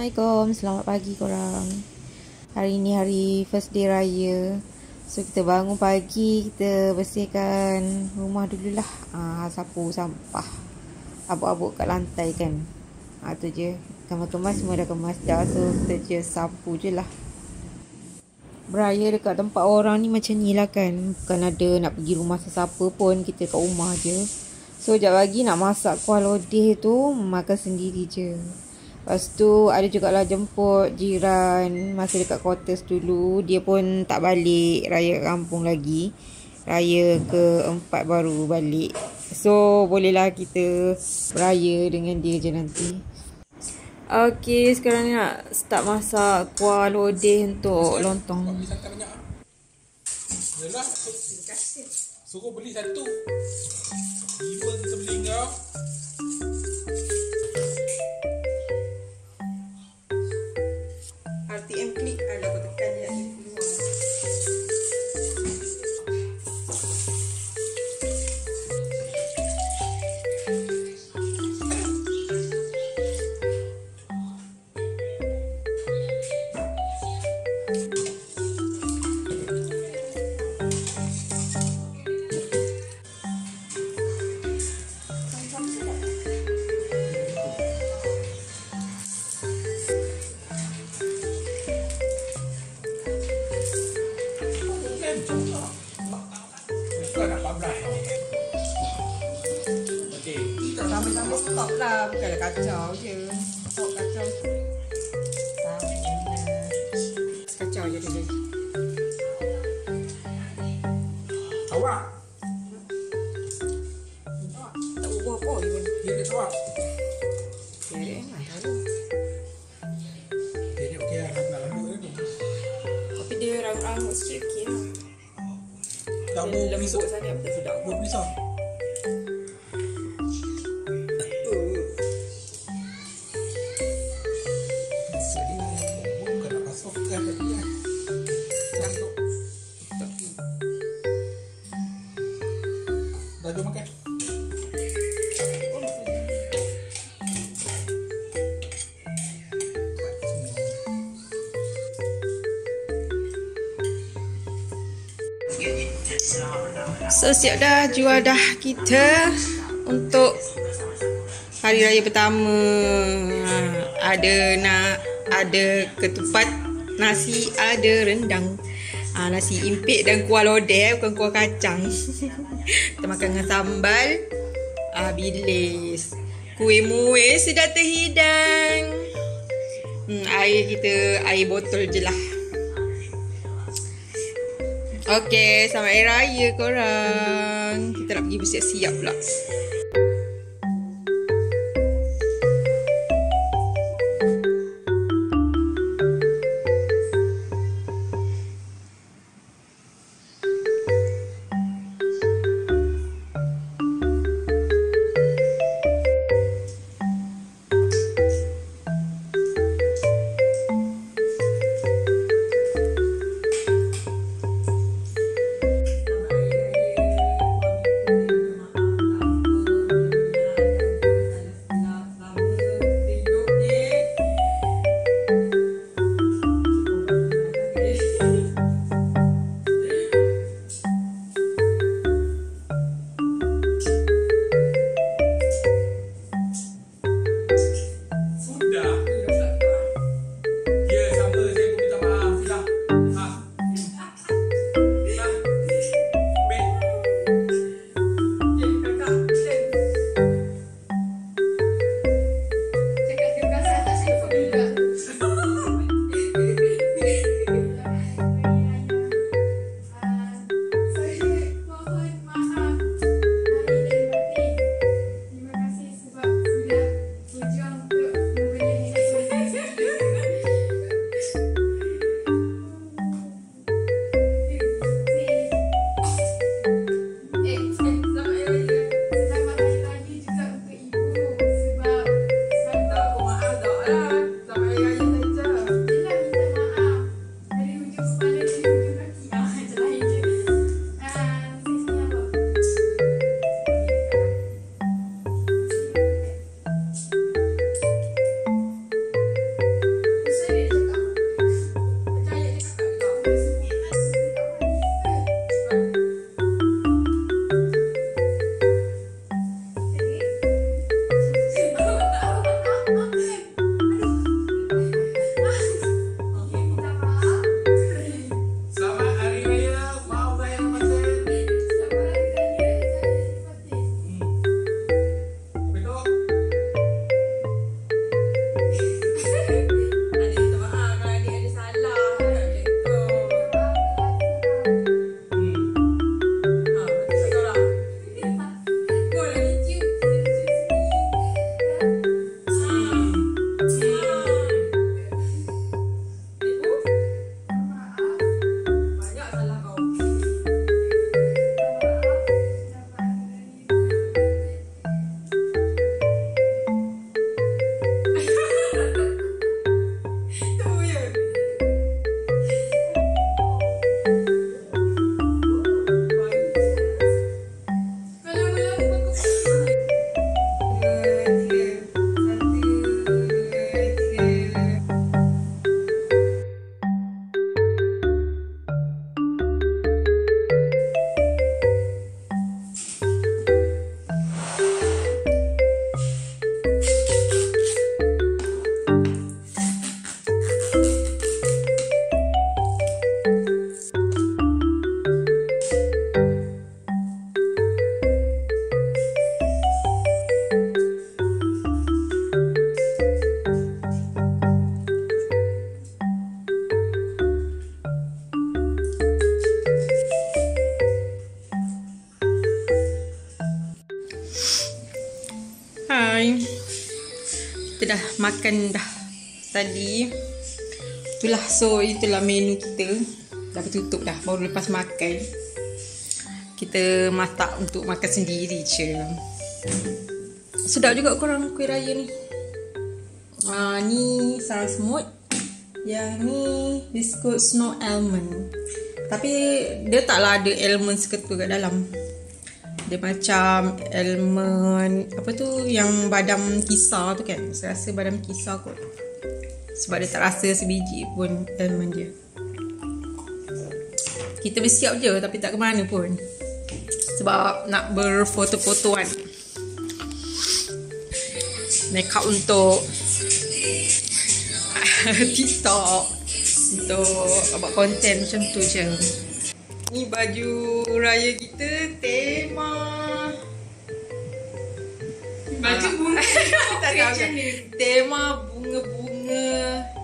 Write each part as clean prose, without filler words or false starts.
Assalamualaikum, selamat pagi korang. Hari ni hari first day raya. So kita bangun pagi, kita bersihkan rumah dululah. Sapu sampah, abuk-abuk kat lantai kan. Tu je. Kemas-kemas semua dah kemas dah. So kita je sapu je lah. Beraya dekat tempat orang ni macam ni lah kan. Bukan ada nak pergi rumah sesiapa pun, kita kat rumah je. So sekejap lagi nak masak kuah lodeh tu, makan sendiri je. Lepas tu ada jugalah jemput jiran masa dekat quarters dulu. Dia pun tak balik raya kampung lagi. Raya ke-4 baru balik. So bolehlah kita beraya dengan dia je nanti. Okay, sekarang ni nak start masak kuah lodeh untuk lontong. Yalah, suruh beli satu. 5 kita beli kau. RTM klik ada aku tekan je nak keluar. Bukan nak 14. Okey. Tak sama-sama stop lah. Bukanlah kacau je. Stop kacau. Kacau je dulu. Awak. Tak ubah apa pun. Dia nak awak. Okay, mana tahu. Dia ni okey lah. Nak lembut ni. Tapi dia rangut-rangut sikit okey lah. Tak mau pisau. Lembut sangat betul sedap. Buat pisau. Jadi bukan nak pasofkan tadi kan. Jangan. Dah jom makan. So siap dah juadah kita untuk hari raya pertama. Ada ketupat, nasi, ada rendang. Nasi impit dan kuah lodeh, bukan kuah kacang. Kita makan dengan sambal, bilis. Kuih muih sudah terhidang. Air kita air botol je lah. Okey, selamat hari raya korang. Kita nak pergi bersiap-siap pula. makan dah tadi. Itulah, so itulah menu kita. Dah bertutup dah, baru lepas makan. Kita masak untuk makan sendiri je. Sedap juga korang kuih raya ni. Ni sarang semut. Yang ni biskut snow almond. Tapi dia taklah ada almond seketul kat dalam. Dia macam almond, apa tu, yang badam kisar tu kan. Saya rasa badam kisar kot. Sebab dia tak rasa sebiji pun almond dia. Kita bersiap je tapi tak ke mana pun. Sebab nak berfoto-fotoan. Make up untuk TikTok, untuk buat konten macam tu je. Ni baju raya kita, tema baju bunga. Tak tahu. Tema bunga-bunga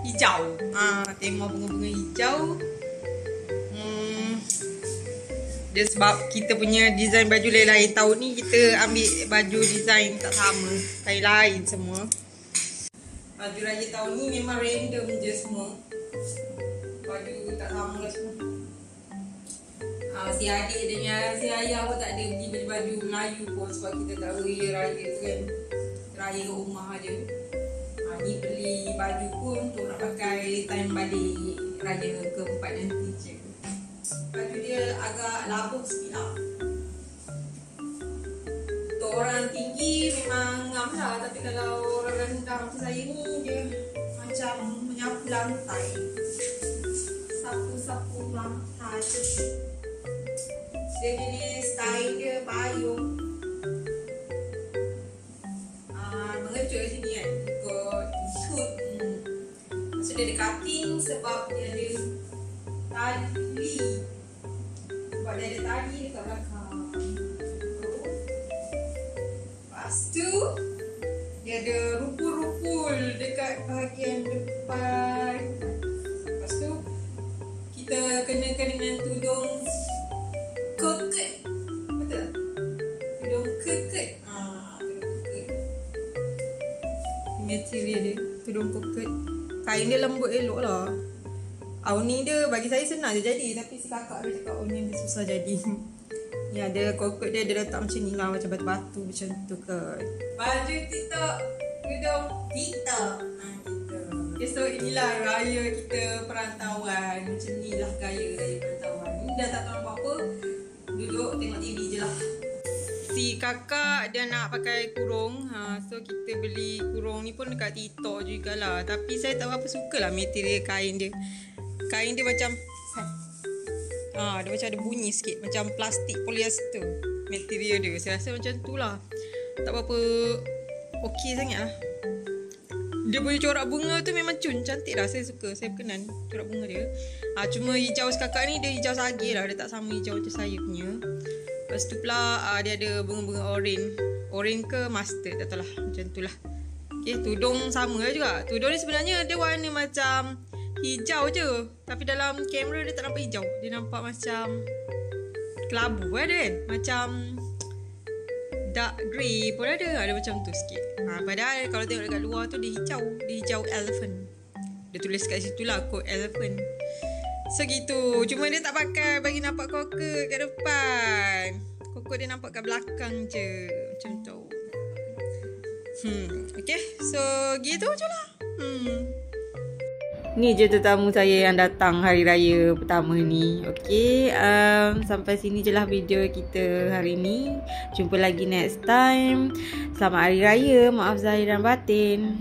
hijau. Tema bunga-bunga hijau. Dia sebab kita punya design baju lain-lain. Tahun ni kita ambil baju design tak sama, lain-lain semua. Baju raya tahun ni memang random je semua. Baju tak sama lah semua. Si adik dia, si ayah pun tak ada beli baju Melayu pun. Sebab kita tak raya raya tu kan, raya kat rumah je. Ni beli baju pun untuk nak pakai time balik raya keempat nanti je. Baju dia agak labuh sikit lah. Untuk orang tinggi memang ngam lah. Tapi kalau orang rendah macam saya ni, dia macam menyapu lantai. Sapu-sapu lantai. Dia jenis style dia payung. Mengecut sini kan, ikut shoot. Maksud dia ada cutting sebab dia ada tali. Sebab dia ada tali dekat belakang. Lepas tu dia ada rupul-rupul dekat bahagian depan. Lepas tu kita kenakan dengan tudung keket. Betul? Tudung keket. Tudung keket. Material dia, tudung keket. Kain dia lembut elok lah. Awning dia bagi saya senang je jadi. Tapi si kakak dia cakap awning dia susah jadi. Ni ada kokot dia letak macam ni lah. Macam batu-batu macam tu kan. Baju TikTok, tudung TikTok. Okay, so inilah raya kita perantauan. Macam ni lah gaya raya perantauan. Ni dah tak tahu apa-apa, duduk tengok TV je lah. Si kakak dia nak pakai kurung. So kita beli kurung ni pun dekat TikTok jugalah. Tapi saya tak berapa suka lah material kain dia. Kain dia macam dia macam ada bunyi sikit, macam plastik polyester material dia. Saya rasa macam tu lah, tak berapa okey sangat lah. Dia punya corak bunga tu memang cantik lah. Saya suka, saya berkenan corak bunga dia. Cuma hijau kakak ni dia hijau sage lah. Dia tak sama hijau macam saya punya. Lepas tu pula dia ada bunga-bunga oren. Oren ke mustard, tak tahu lah. Macam tu lah. Okay, tudung sama lah juga. Tudung ni sebenarnya dia warna macam hijau je. Tapi dalam kamera dia tak nampak hijau. Dia nampak macam kelabu ada kan. Macam dark grey pun ada. Ada macam tu sikit. Padahal kalau tengok dekat luar tu dia hijau. Dia hijau elephant. Dia tulis kat situ lah code elephant. So gitu. Cuma dia tak pakai bagi nampak kokot kat depan. Kokot dia nampak kat belakang je. Macam tu. Okay. So gitu je lah. Ni je tetamu saya yang datang hari raya pertama ni. Okay, sampai sini je lah video kita hari ni. Jumpa lagi next time. Selamat hari raya. Maaf zahir dan batin.